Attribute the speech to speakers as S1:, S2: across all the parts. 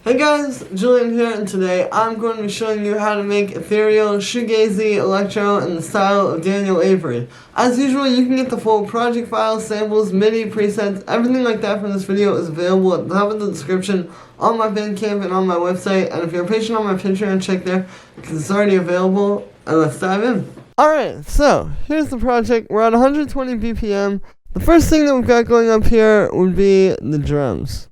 S1: Hey guys, Julian here, and today I'm going to be showing you how to make Ethereal, Shoegaze, Electro in the style of Daniel Avery. As usual, you can get the full project files, samples, MIDI, presets, everything like that from this video is available at the top of the description on my Bandcamp and on my website, and if you're a patron on my Patreon, check there because it's already available, and let's dive in. Alright, so here's the project. We're at 120 BPM. The first thing that we've got going up here would be the drums.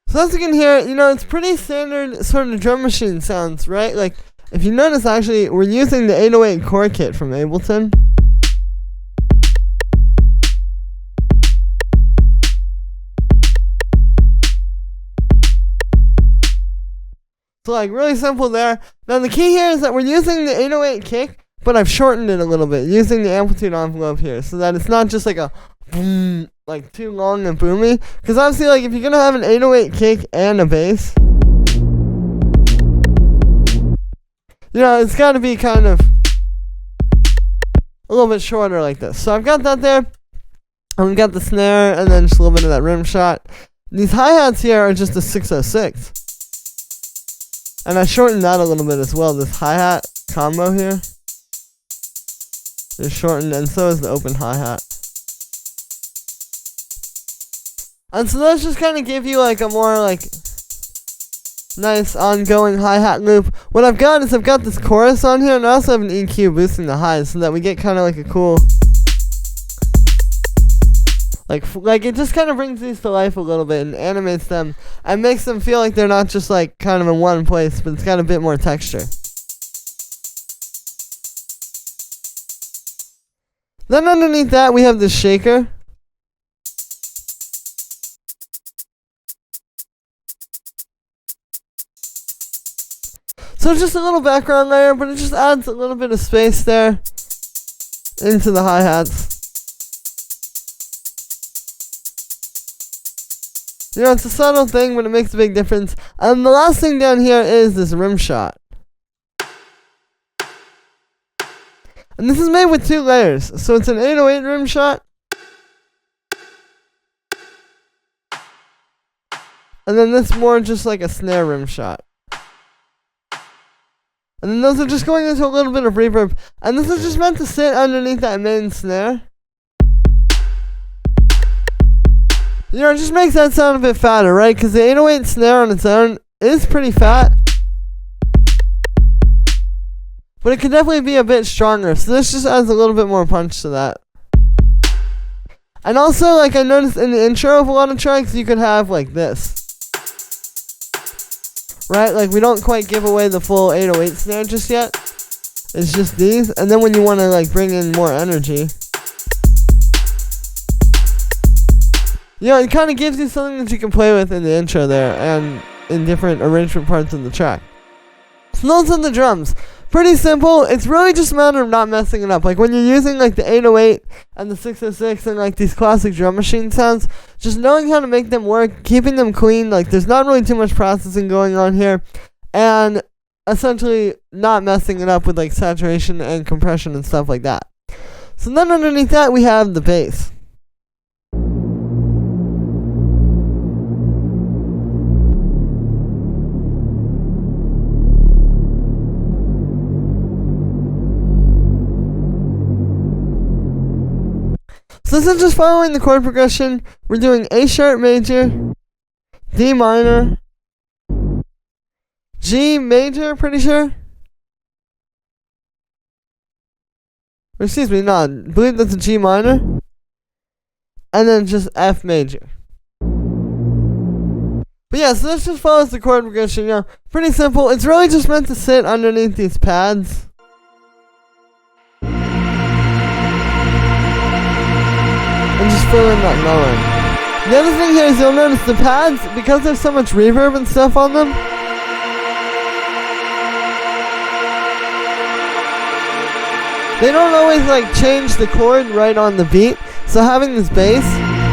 S1: So as you can hear, it's pretty standard sort of drum machine sounds, right? Like, if you notice, actually, we're using the 808 core kit from Ableton. So, like, really simple there. Now, the key here is that we're using the 808 kick, but I've shortened it a little bit, using the amplitude envelope here, so that it's not just like a boom, like too long and boomy. Because obviously, like, if you're gonna have an 808 kick and a bass, it's gotta be kind of a little bit shorter like this. So I've got that there, and we've got the snare, and then just a little bit of that rim shot. These hi-hats here are just a 606. And I shortened that a little bit as well, this hi-hat combo here. It's shortened, and so is the open hi-hat. And so those just kind of give you like a more like nice ongoing hi-hat loop. What I've got is I've got this chorus on here, and I also have an EQ boosting the highs so that we get kind of like a cool, like it just kind of brings these to life a little bit and animates them and makes them feel like they're not just like kind of in one place, but it's got a bit more texture. Then underneath that we have this shaker. So it's just a little background layer, but it just adds a little bit of space there into the hi-hats. It's a subtle thing, but it makes a big difference. And the last thing down here is this rim shot. And this is made with 2 layers. So it's an 808 rim shot. And then this more just like a snare rim shot. And then those are just going into a little bit of reverb. And this is just meant to sit underneath that main snare. It just makes that sound a bit fatter, right? Because the 808 snare on its own is pretty fat. But it could definitely be a bit stronger. So this just adds a little bit more punch to that. And also, like I noticed in the intro of a lot of tracks, you could have like this. Right? Like we don't quite give away the full 808 snare just yet. It's just these. And then when you want to like bring in more energy, it kind of gives you something that you can play with in the intro there and in different arrangement parts of the track. So those are the drums. Pretty simple. It's really just a matter of not messing it up. Like when you're using like the 808 and the 606 and like these classic drum machine sounds, just knowing how to make them work, keeping them clean. Like there's not really too much processing going on here, and essentially not messing it up with like saturation and compression and stuff like that. So then underneath that we have the bass. So this is just following the chord progression. We're doing A sharp major, D minor, G major, pretty sure. Or excuse me, no, I believe that's a G minor. And then just F major. But yeah, so this just follows the chord progression, pretty simple. It's really just meant to sit underneath these pads. And just fill in that low end. The other thing here is you'll notice the pads, because there's so much reverb and stuff on them, they don't always like change the chord right on the beat. So having this bass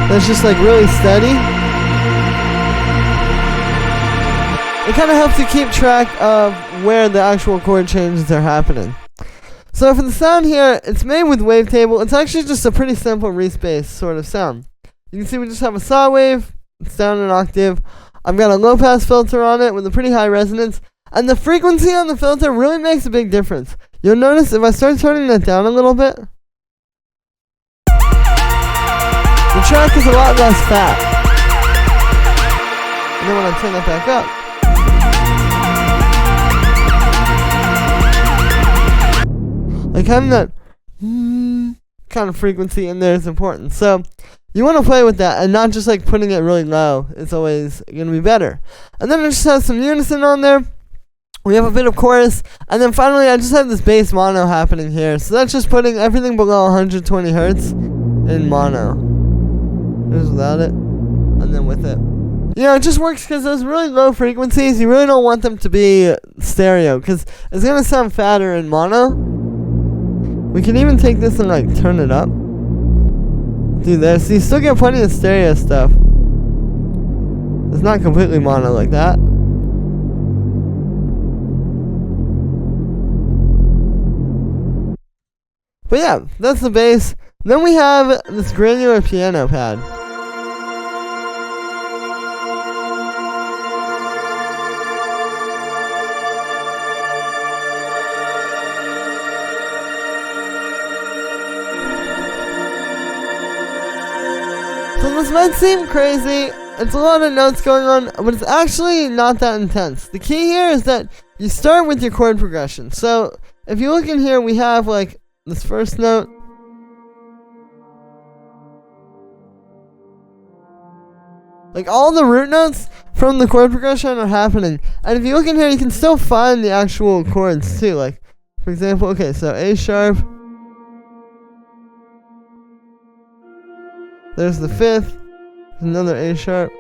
S1: that's just like really steady, it kind of helps you keep track of where the actual chord changes are happening. So for the sound here, it's made with wavetable. It's actually just a pretty simple respace sort of sound. You can see we just have a saw wave. It's down an octave. I've got a low pass filter on it with a pretty high resonance. And the frequency on the filter really makes a big difference. You'll notice if I start turning that down a little bit, the track is a lot less fat. And then when I turn that back up, like having that kind of frequency in there is important. So you want to play with that and not just like putting it really low. It's always going to be better. And then I just have some unison on there. We have a bit of chorus. And then finally I just have this bass mono happening here. So that's just putting everything below 120 hertz in mono. Just without it. And then with it. You know, it just works because those really low frequencies, you really don't want them to be stereo. Because it's going to sound fatter in mono. We can even take this and like turn it up. Do this. So you still get plenty of stereo stuff. It's not completely mono like that. But yeah, that's the bass. Then we have this granular piano pad. So this might seem crazy, it's a lot of notes going on, but it's actually not that intense. The key here is that you start with your chord progression. So if you look in here, we have like this first note. Like all the root notes from the chord progression are happening. And if you look in here, you can still find the actual chords too. Like, for example, okay, so A sharp. There's the fifth, another A sharp,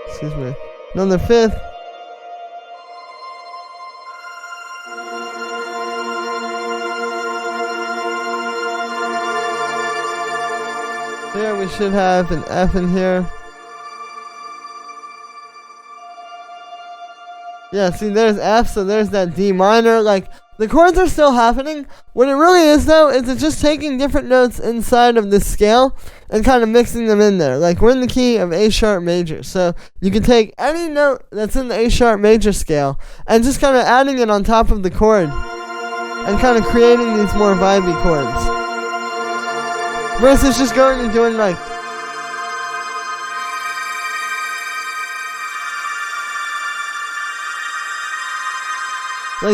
S1: excuse me, another fifth, here we should have an F in here. Yeah, see there's F, so there's that D minor, like the chords are still happening. What it really is though, is it's just taking different notes inside of this scale and kind of mixing them in there. Like we're in the key of A sharp major. So you can take any note that's in the A sharp major scale and just kind of adding it on top of the chord and kind of creating these more vibey chords. Versus just going and doing like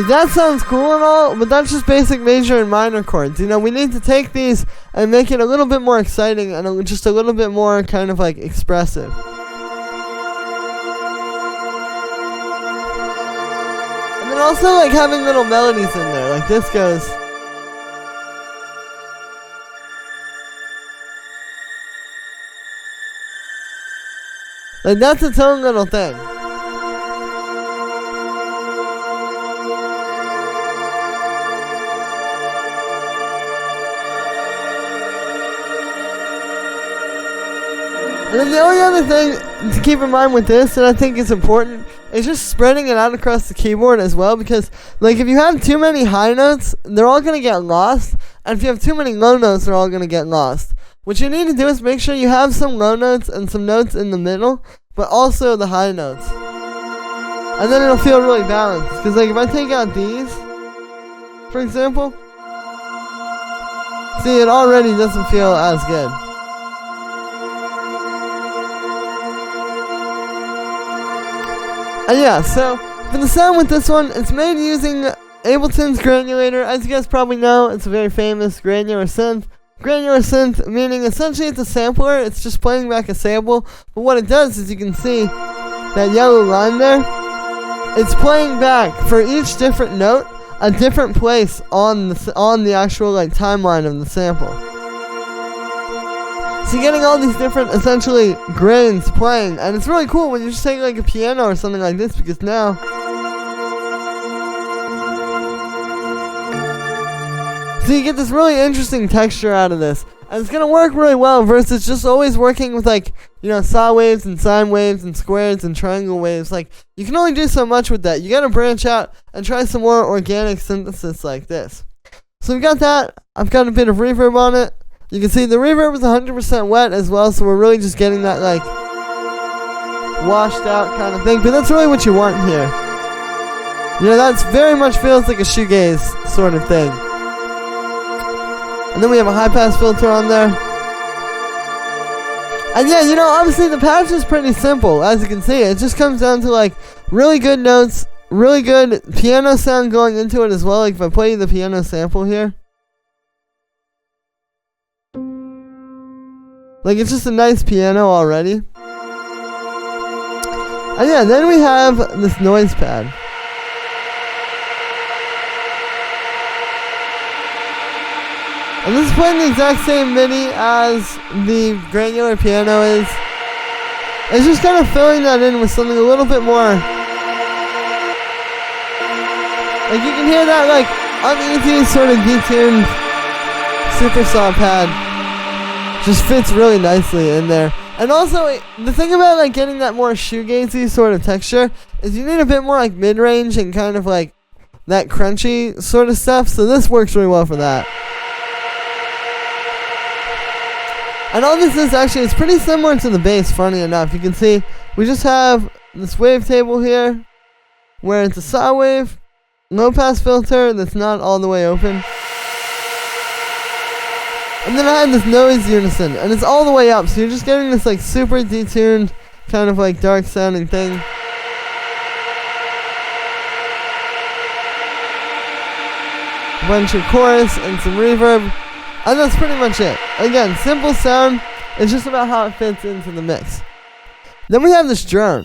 S1: that sounds cool and all, but that's just basic major and minor chords. You know, we need to take these and make it a little bit more exciting and just a little bit more kind of like expressive. And then also like having little melodies in there, like this goes. Like that's its own little thing. And then the only other thing to keep in mind with this that I think is important is just spreading it out across the keyboard as well, because like if you have too many high notes, they're all going to get lost, and if you have too many low notes, they're all going to get lost. What you need to do is make sure you have some low notes and some notes in the middle, but also the high notes. And then it'll feel really balanced, because like if I take out these, for example, see it already doesn't feel as good. And yeah, so for the sound with this one, it's made using Ableton's Granulator. As you guys probably know, it's a very famous granular synth. Granular synth meaning essentially it's a sampler, it's just playing back a sample. But what it does is you can see that yellow line there. It's playing back for each different note a different place on the actual like timeline of the sample. So you're getting all these different, essentially, grains playing, and it's really cool when you just take like a piano or something like this, because now so you get this really interesting texture out of this, and it's gonna work really well versus just always working with like saw waves and sine waves and squares and triangle waves. Like, you can only do so much with that. You gotta branch out and try some more organic synthesis like this. So we got that. I've got a bit of reverb on it. You can see the reverb is 100% wet as well, so we're really just getting that, like, washed out kind of thing. But that's really what you want here. That's very much feels like a shoegaze sort of thing. And then we have a high pass filter on there. And yeah, obviously the patch is pretty simple, as you can see. It just comes down to, like, really good notes, really good piano sound going into it as well. Like, if I play you the piano sample here. Like, it's just a nice piano already. And yeah, then we have this noise pad. And this is playing the exact same MIDI as the Granular piano is. It's just kind of filling that in with something a little bit more. Like, you can hear that, like, uneasy sort of detuned super saw pad. Just fits really nicely in there. And also, the thing about, like, getting that more shoegazy sort of texture is you need a bit more, like, mid-range and kind of, like, that crunchy sort of stuff. So this works really well for that. And all this is actually, it's pretty similar to the bass, funny enough. You can see we just have this wavetable here where it's a saw wave, low pass filter that's not all the way open. And then I have this noise unison, and it's all the way up, so you're just getting this, like, super detuned, kind of, like, dark sounding thing. A bunch of chorus and some reverb. And that's pretty much it. Again, simple sound. It's just about how it fits into the mix. Then we have this drone.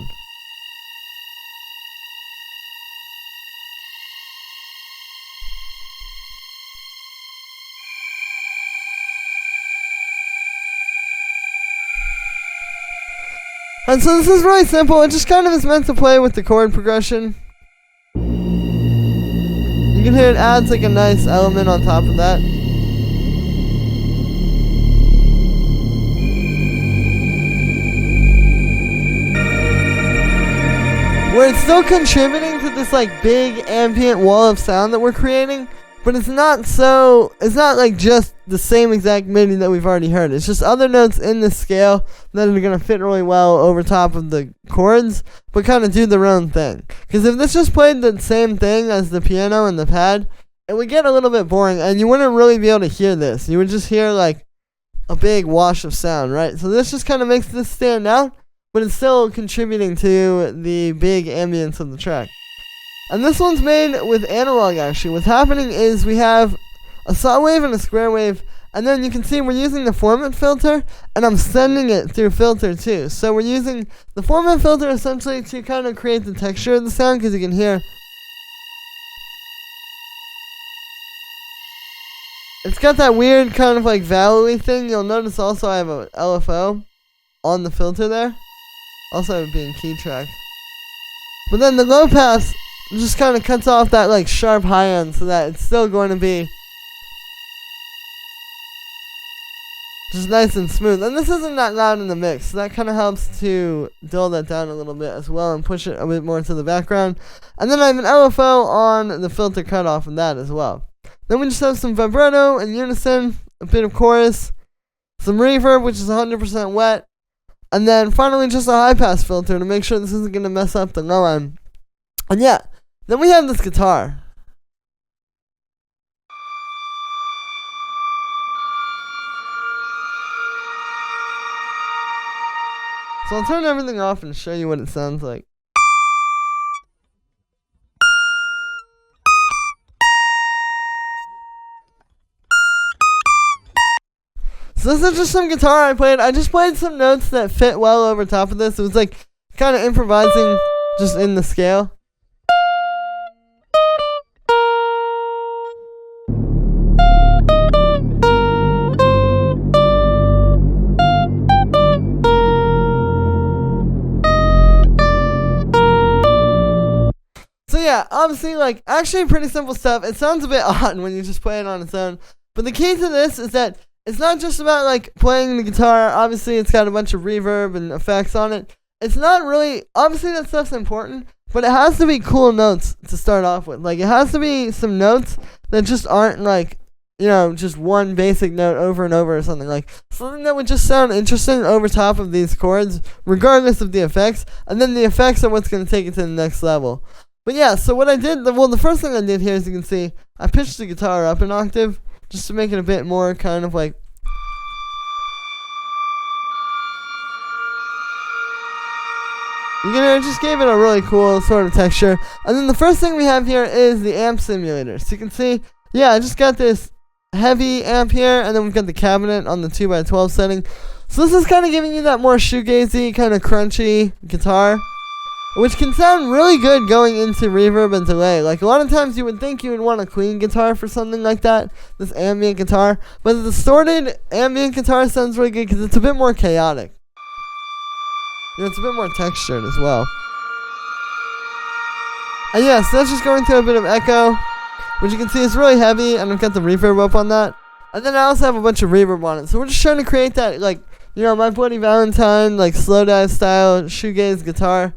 S1: And so this is really simple. It just kind of is meant to play with the chord progression. You can hear it adds, like, a nice element on top of that. Where it's still contributing to this, like, big ambient wall of sound that we're creating, but it's not like just the same exact MIDI that we've already heard. It's just other notes in the scale that are going to fit really well over top of the chords, but kind of do their own thing. Because if this just played the same thing as the piano and the pad, it would get a little bit boring, and you wouldn't really be able to hear this. You would just hear, like, a big wash of sound, right? So this just kind of makes this stand out, but it's still contributing to the big ambience of the track. And this one's made with analog, actually. What's happening is we have a saw wave and a square wave, and then you can see we're using the format filter, and I'm sending it through filter too. So we're using the format filter essentially to kind of create the texture of the sound, because you can hear it's got that weird kind of like valley thing. You'll notice also I have a LFO on the filter there. Also have it being key tracked. But then the low pass just kind of cuts off that, like, sharp high end so that it's still going to be just nice and smooth. And this isn't that loud in the mix, so that kind of helps to dull that down a little bit as well and push it a bit more to the background. And then I have an LFO on the filter cutoff of that as well. Then we just have some vibrato and unison, a bit of chorus, some reverb, which is 100% wet, and then finally just a high pass filter to make sure this isn't going to mess up the low end. And yeah, then we have this guitar. So I'll turn everything off and show you what it sounds like. So this is just some guitar I played. I just played some notes that fit well over top of this. It was like kind of improvising just in the scale. So yeah, obviously, like, actually pretty simple stuff. It sounds a bit odd when you just play it on its own. But the key to this is that it's not just about like playing the guitar. Obviously, it's got a bunch of reverb and effects on it. It's not really, obviously that stuff's important, but it has to be cool notes to start off with. Like, it has to be some notes that just aren't like, just one basic note over and over or something. Like, something that would just sound interesting over top of these chords, regardless of the effects. And then the effects are what's going to take it to the next level. But yeah, so what I did, the first thing I did here, as you can see, I pitched the guitar up an octave, just to make it a bit more kind of like, it just gave it a really cool sort of texture. And then the first thing we have here is the amp simulator. So you can see, I just got this heavy amp here, and then we've got the cabinet on the 2x12 setting. So this is kind of giving you that more shoegazy, kind of crunchy guitar, which can sound really good going into reverb and delay. Like, a lot of times you would think you would want a clean guitar for something like that, this ambient guitar. But the distorted ambient guitar sounds really good because it's a bit more chaotic. It's a bit more textured as well. And so that's just going through a bit of echo, which you can see is really heavy, and I've got the reverb up on that. And then I also have a bunch of reverb on it. So we're just trying to create that, like, My Bloody Valentine, like, slow dive style shoegaze guitar.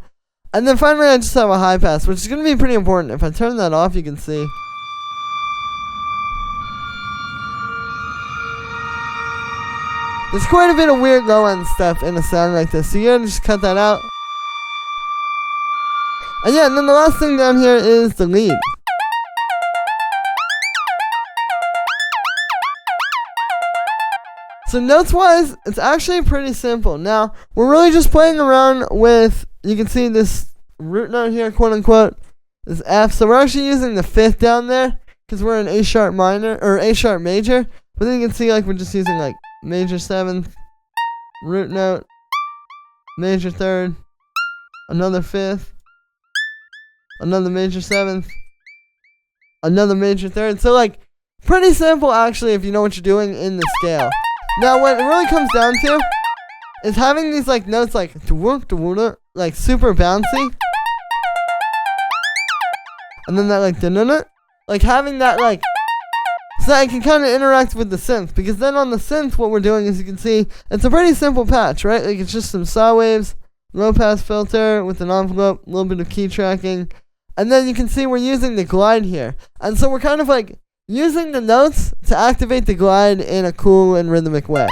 S1: And then finally I just have a high pass, which is going to be pretty important. If I turn that off, you can see. There's quite a bit of weird low-end stuff in a sound like this, so you're going to just cut that out. And and then the last thing down here is the lead. So notes-wise, it's actually pretty simple. Now, we're really just playing around with, you can see this root note here, quote-unquote, is F. So we're actually using the 5th down there, because we're in A sharp minor, or A sharp major. But then you can see, like, we're just using, like, major 7th, root note, major 3rd, another 5th, another major 7th, another major 3rd. So, like, pretty simple, actually, if you know what you're doing in the scale. Now, what it really comes down to is having these, like, notes, like, like, super bouncy. And then that, like, having that, like, so that I can kind of interact with the synth, because then on the synth, what we're doing is, you can see, it's a pretty simple patch, right? Like, it's just some saw waves, low pass filter with an envelope, a little bit of key tracking, and then you can see we're using the glide here. And so we're kind of like using the notes to activate the glide in a cool and rhythmic way.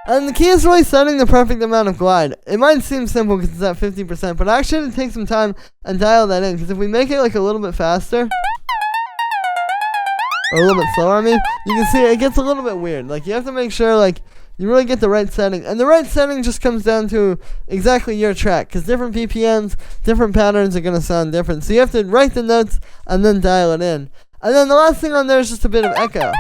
S1: And the key is really setting the perfect amount of glide. It might seem simple because it's at 50%, but actually it takes some time and dial that in. Because if we make it like a little bit faster, or a little bit slower, you can see it gets a little bit weird. Like, you have to make sure, like, you really get the right setting. And the right setting just comes down to exactly your track, because different BPMs, different patterns are going to sound different. So you have to write the notes and then dial it in. And then the last thing on there is just a bit of echo.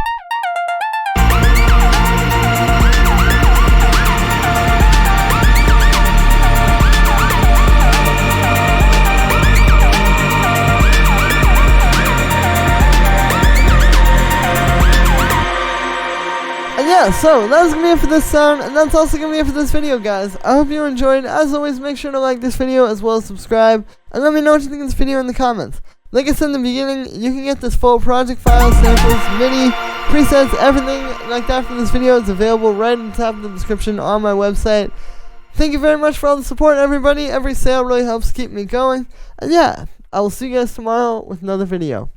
S1: So that's gonna be it for this sound, and that's also gonna be it for this video, guys. I hope you enjoyed. As always, make sure to like this video as well as subscribe, and let me know what you think of this video in the comments. Like I said in the beginning, you can get this full project file, samples, MIDI, presets, everything like that from this video is available right in the top of the description on my website. Thank you very much for all the support, everybody. Every sale really helps keep me going, and I will see you guys tomorrow with another video.